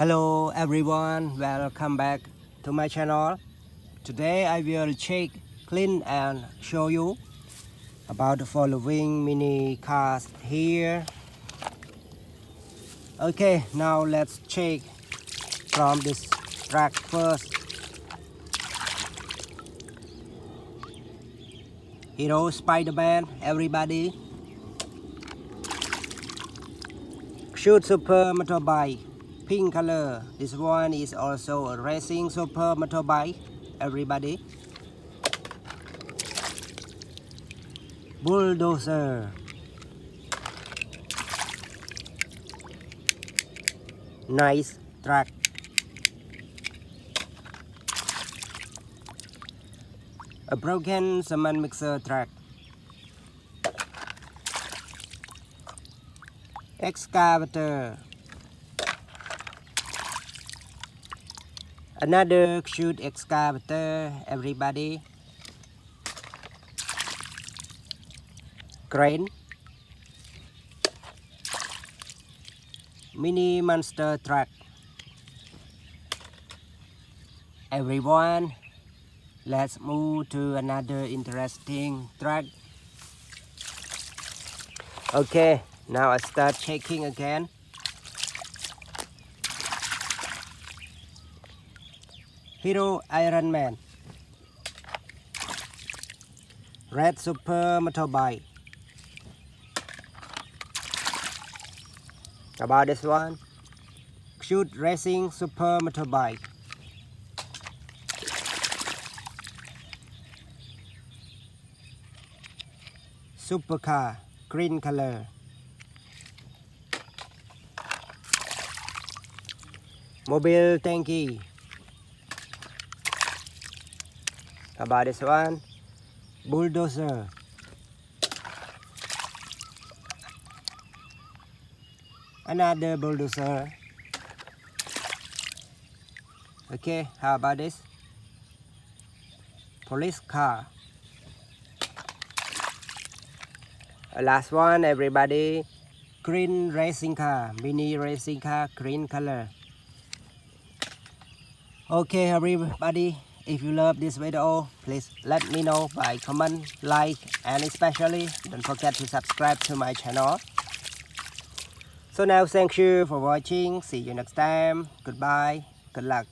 Hello everyone, welcome back to my channel. Today I will check, clean and show you about the following mini cars here. Okay, now let's check from this truck first. Hero Spider-Man, everybody. Shoot Super Motorbike, pink color. This one is also a racing super motorbike, everybody. Bulldozer. Nice truck. A broken cement mixer truck. Excavator. Another cute excavator, everybody. Crane. Mini monster truck. Everyone, let's move to another interesting truck. Okay, now I start checking again. Hero Iron Man. Red Super Motorbike. About this one, cute racing super motorbike. Supercar, green color. Mobil Tanky. About this one, bulldozer. Another bulldozer. Okay, how about this? Police car. Last one, everybody. Green racing car, mini racing car, green color. Okay, everybody. If you love this video, please let me know by comment, like, and especially don't forget to subscribe to my channel. So now, thank you for watching. See you next time. Goodbye. Good luck.